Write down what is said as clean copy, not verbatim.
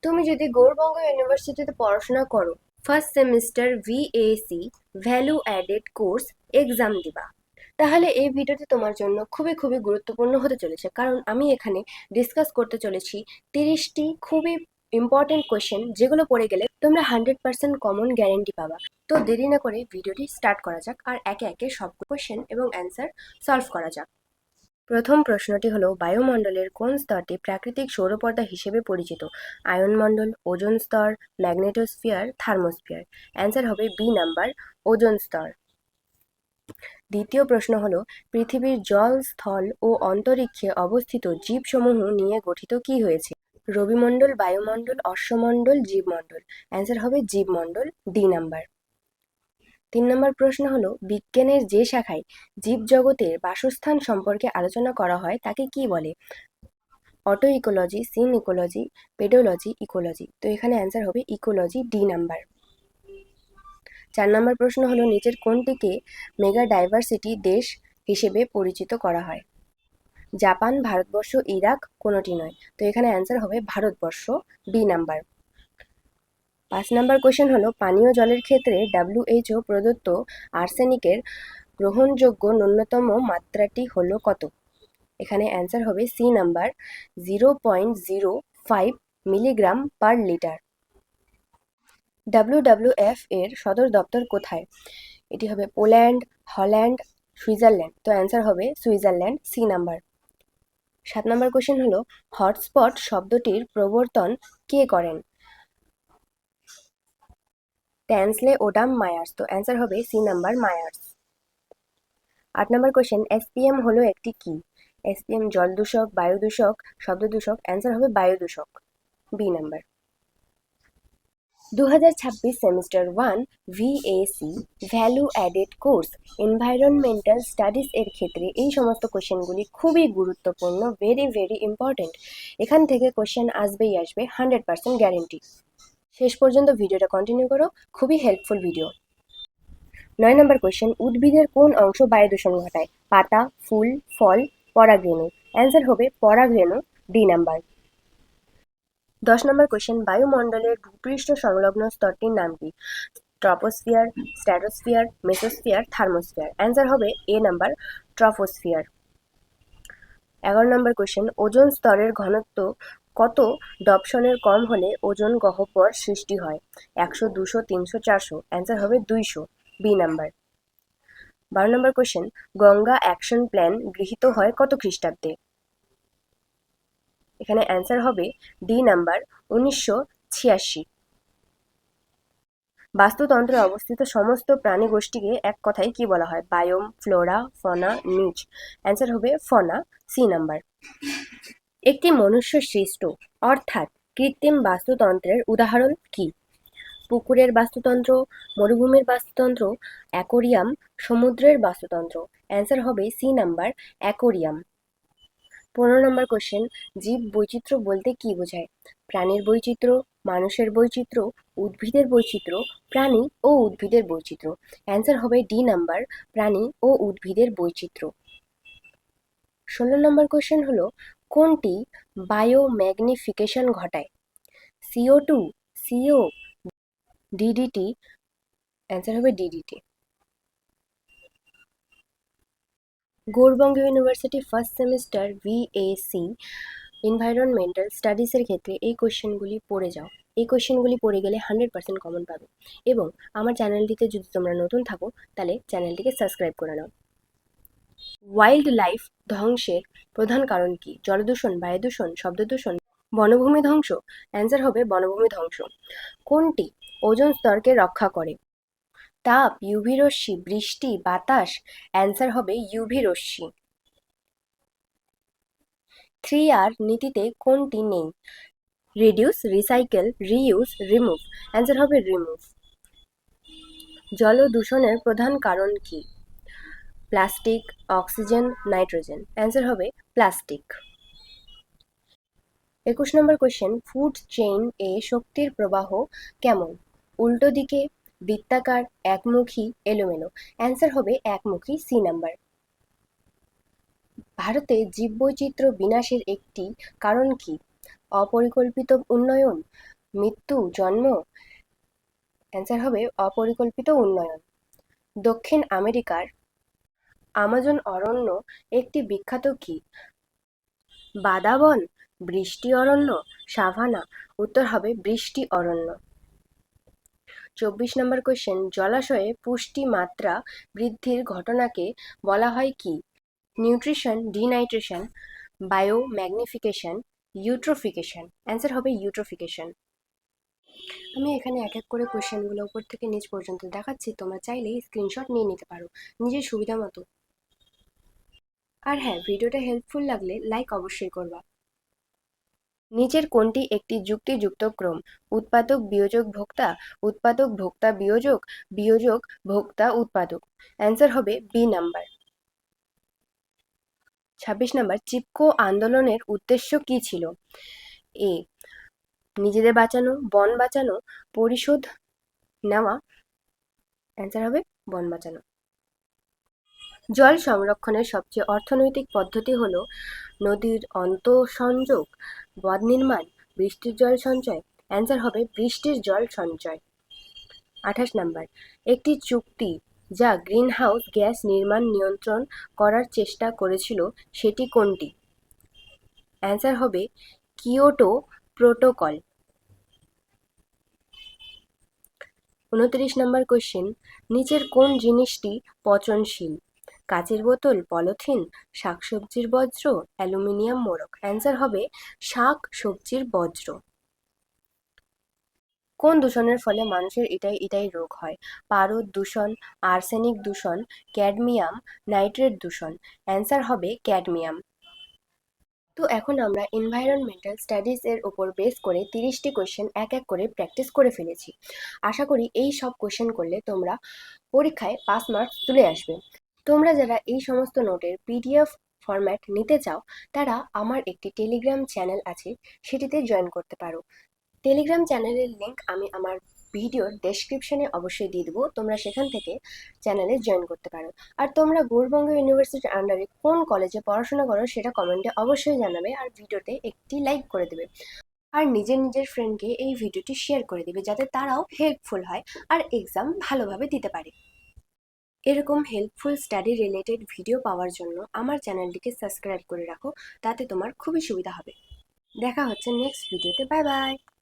তুমি যদি গৌড়বঙ্গ ইউনিভার্সিটিতে পড়াশোনা করো, first semester ভিএসি value added course exam দিবা, তাহলে এই ভিডিওটি তোমার জন্য খুবই খুবই গুরুত্বপূর্ণ হতে চলেছে, কারণ আমি এখানে ডিসকাস করতে চলেছি 30টি খুবই ইম্পর্টেন্ট কোয়েশ্চেন, যেগুলো পড়ে গেলে তোমরা 100% কমন গ্যারেন্টি পাবা। তো দেরি না করে ভিডিওটি স্টার্ট করা যাক, আর একে একে সব কোয়েশ্চেন এবং অ্যান্সার সলভ করা যাক। প্রথম প্রশ্নটি হলো, বায়ুমণ্ডলের কোন স্তরটি প্রাকৃতিক সৌরপর্দা হিসেবে পরিচিত? আয়নমণ্ডল, ওজোন স্তর, ম্যাগনেটোস্ফিয়ার, থার্মোস্ফিয়ার। অ্যান্সার হবে বি নাম্বার, ওজোন স্তর। দ্বিতীয় প্রশ্ন হলো, পৃথিবীর জল, স্থল ও অন্তরিক্ষে অবস্থিত জীবসমূহ নিয়ে গঠিত কি হয়েছে? রবিমণ্ডল, বায়ুমণ্ডল, অশ্বমণ্ডল, জীবমণ্ডল। অ্যান্সার হবে জীবমণ্ডল, ডি নাম্বার। 3 নম্বর প্রশ্ন হলো, বিজ্ঞানের যে শাখায় জীবজগতের বাসস্থান সম্পর্কে আলোচনা করা হয় তাকে কি বলে? Autecology, synecology, pedology, ecology. তো এখানে অ্যান্সার হবে ইকোলজি, ডি নাম্বার। 4 নম্বর প্রশ্ন হলো, নিচের কোনটিকে মেগা ডাইভার্সিটি দেশ হিসেবে পরিচিত করা হয়? জাপান, ভারতবর্ষ, ইরাক, কোনোটি নয়। তো এখানে অ্যান্সার হবে ভারতবর্ষ, বি নাম্বার। 5 নম্বর কোশ্চেন হলো, পানীয় জলের ক্ষেত্রে WHO প্রদত্ত আর্সেনিকের গ্রহণযোগ্য ন্যূনতম মাত্রাটি হলো কত? এখানে অ্যান্সার হবে C number, 0.05 milligram per litre. WWF এর সদর দপ্তর কোথায়? এটি হবে পোল্যান্ড, হল্যান্ড, সুইজারল্যান্ড। তো অ্যান্সার হবে Switzerland, C number. 7 number question হলো, হটস্পট শব্দটির প্রবর্তন কে করেন? Tansley, Odum, Myers. তো অ্যান্সার হবে C number, Myers. 8 number question, SPM হলো একটি কি? SPM জল দূষক, বায়ু দূষক, শব্দ দূষক। অ্যান্সার হবে বায়ু দূষক, B number. 2026 semester 1 VAC value added course environmental studies এর ক্ষেত্রে এই সমস্ত কোশ্চেনগুলি খুবই গুরুত্বপূর্ণ, ভেরি ভেরি ইম্পর্টেন্ট। এখান থেকে কোশ্চেন আসবেই আসবে, 100% গ্যারেন্টি। শেষ পর্যন্ত ভিডিওটা কন্টিনিউ করো, খুবই হেল্পফুল ভিডিও। 9 নম্বর কোয়েশ্চেন, উদ্ভিদের কোন অংশ বায়ু দূষণ ঘটায়? পাতা, ফুল, ফল, পরাগরেণু। অ্যান্সার হবে পরাগরেণু, ডি নাম্বার। 10 নম্বর কোয়েশ্চেন, বায়ুমণ্ডলের ভূপৃষ্ঠ সংলগ্ন স্তরটির নাম কি? Troposphere, stratosphere, mesosphere, thermosphere. Answer হবে এ নাম্বার, ট্রপোস্ফিয়ার। 11 নম্বর কোয়েশ্চেন, ওজোন স্তরের ঘনত্ব কত ডপসনের কম হলে ওজোন গহ্বর সৃষ্টি হয়? 100, 200, 300, 400। অ্যান্সার হবে 200, বি নাম্বার। 12 নম্বর কোয়েশ্চেন, গঙ্গা অ্যাকশন প্ল্যান গৃহীত হয় কত খ্রিস্টাব্দে? এখানে অ্যান্সার হবে ডি নাম্বার, 1986। বাস্তুতন্ত্রে অবস্থিত সমস্ত প্রাণী গোষ্ঠীকে এক কথায় কি বলা হয়? বায়োম, ফ্লোরা, ফনা, নিচ। অ্যান্সার হবে ফনা, সি নাম্বার। একটি মনুষ্য সৃষ্ট অর্থাৎ কৃত্রিম বাস্তুতন্ত্রের উদাহরণ কি? পুকুরের বাস্তুতন্ত্র, মরুভূমির বাস্তুতন্ত্র, অ্যাকোরিয়াম, সমুদ্রের বাস্তুতন্ত্র। অ্যান্সার হবে সি নাম্বার, অ্যাকোরিয়াম। 15 নম্বর কোশ্চেন, জীব বৈচিত্র্য বলতে কি বোঝায়? প্রাণীর বৈচিত্র্য, মানুষের বৈচিত্র্য, উদ্ভিদের বৈচিত্র্য, প্রাণী ও উদ্ভিদের বৈচিত্র্য। অ্যান্সার হবে ডি নাম্বার, প্রাণী ও উদ্ভিদের বৈচিত্র্য। 16 নম্বর কোশ্চেন হলো, কোনটি বায়োম্যাগনিফিকেশন ঘটায়? CO2, CO, DDT। অ্যান্সার হবে DDT। Gour Banga university first semester VAC environmental স্টাডিজের ক্ষেত্রে এই কোশ্চেনগুলি পড়ে যাও। এই কোশ্চেনগুলি পড়ে গেলে 100% কমন পাবে। এবং আমার চ্যানেলটিতে যদি তোমরা নতুন থাকো, তাহলে চ্যানেলটিকে সাবস্ক্রাইব করে নাও। ওয়াইল্ড লাইফ ধ্বংসের প্রধান কারণ কি? জলদূষণ, বায়ু দূষণ, শব্দ দূষণ, বনভূমি ধ্বংস। অ্যান্সার হবে বনভূমি ধ্বংস। কোনটি ওজোন স্তরকে রক্ষা করে? তাপ, ইউভি রশ্মি, বৃষ্টি, বাতাস। অ্যান্সার হবে ইউভি রশ্মি। 3R নীতিতে কোনটি নেই? Reduce, recycle, reuse, remove. Answer হবে রিমুভ। জল দূষণের প্রধান কারণ কি? Plastic, oxygen, nitrogen. অ্যান্সার হবে প্লাস্টিক। 21 নম্বর কোশ্চেন, ফুড চেইন এ শক্তির প্রবাহ কেমন? উল্টো দিকে, বৃত্তাকার, একমুখী, এলোমেলো। অ্যান্সার হবে একমুখী, সি নাম্বার। ভারতে জীববৈচিত্র্য বিনাশের একটি কারণ কি? অপরিকল্পিত উন্নয়ন, মৃত্যু, জন্ম। অ্যান্সার হবে অপরিকল্পিত উন্নয়ন। দক্ষিণ আমেরিকার আমাজন অরণ্য একটি বিখ্যাত কি? বাদাবন, বৃষ্টি অরণ্য, সাভানা। উত্তর হবে বৃষ্টি অরণ্য। 24 নম্বর কোয়েশ্চেন, জলাশয়ে পুষ্টি মাত্রা বৃদ্ধির ঘটনাকে বলা হয় কি? Nutrition, denitration, biomagnification, eutrophication. Answer হবে ইউট্রোফিকেশন। আমি এখানে এক এক করে কোয়েশ্চেনগুলো উপর থেকে নিচ পর্যন্ত দেখাচ্ছি, তোমরা চাইলেই স্ক্রিনশট নিয়ে নিতে পারো নিজের সুবিধা মতো। আর হ্যাঁ, ভিডিওটা হেল্পফুল লাগলে লাইক অবশ্যই করবা। নিচের কোনটি একটি যুক্তিযুক্ত ক্রম? উৎপাদক বিয়োজক ভোক্তা, উৎপাদক ভোক্তা বিয়োজক, বিয়োজক ভোক্তা উৎপাদক। অ্যান্সার হবে বি নাম্বার। 26 নম্বর, চিপকো আন্দোলনের উদ্দেশ্য কি ছিল? এ, নিজেদের বাঁচানো, বন বাঁচানো, পরিশোধ নেওয়া। অ্যান্সার হবে বন বাঁচানো। জল সংরক্ষণের সবচেয়ে অর্থনৈতিক পদ্ধতি হলো নদীর অন্তঃসংযোগ, বাঁধ নির্মাণ, বৃষ্টির জল সঞ্চয়। অ্যান্সার হবে বৃষ্টির জল সঞ্চয়। 28 নম্বর, একটি চুক্তি যা গ্রিনহাউস গ্যাস নির্মাণ নিয়ন্ত্রণ করার চেষ্টা করেছিল সেটি কোনটি? অ্যান্সার হবে কিয়োটো প্রোটোকল। 29 নম্বর কোয়েশ্চেন, নিচের কোন জিনিসটি পচনশীল? কাচের বোতল, পলিথিন, শাকসবজির বজ্র, অ্যালুমিনিয়াম মোড়ক। অ্যান্সার হবে শাক সবজির বজ্র। কোন দূষণের ফলে মানুষের ইটাই ইটাই রোগ হয়? পারদ দূষণ, আর্সেনিক দূষণ, ক্যাডমিয়াম, নাইট্রেট দূষণ। অ্যান্সার হবে ক্যাডমিয়াম। তো এখন আমরা এনভায়রনমেন্টাল স্টাডিজ এর উপর বেস করে 30টি কোয়েশ্চেন এক এক করে প্র্যাকটিস করে ফেলেছি। আশা করি এই সব কোয়েশ্চেন করলে তোমরা পরীক্ষায় পাস মার্কস তুলে আসবে। তোমরা যারা এই সমস্ত নোটের পিডিএফ ফরম্যাট নিতে চাও তারা আমার একটি টেলিগ্রাম চ্যানেল আছে, সেটিতে জয়েন করতে পারো। টেলিগ্রাম চ্যানেলের লিংক আমি আমার ভিডিওর ডেসক্রিপশনে অবশ্যই দিয়ে দেবো, তোমরা সেখান থেকে চ্যানেলে জয়েন করতে পারো। আর তোমরা গৌড়বঙ্গ ইউনিভার্সিটির আন্ডারে কোন কলেজে পড়াশোনা করো সেটা কমেন্টে অবশ্যই জানাবে, আর ভিডিওতে একটি লাইক করে দেবে। আর নিজের নিজের ফ্রেন্ডকে এই ভিডিওটি শেয়ার করে দেবে যাতে তারাও হেল্পফুল হয় আর এক্সাম ভালোভাবে দিতে পারে। এরকম হেল্পফুল স্টাডি রিলেটেড ভিডিও পাওয়ার জন্য আমার চ্যানেলটিকে সাবস্ক্রাইব করে রাখো, তাতে তোমার খুবই সুবিধা হবে। দেখা হচ্ছে নেক্সট ভিডিওতে। Bye bye.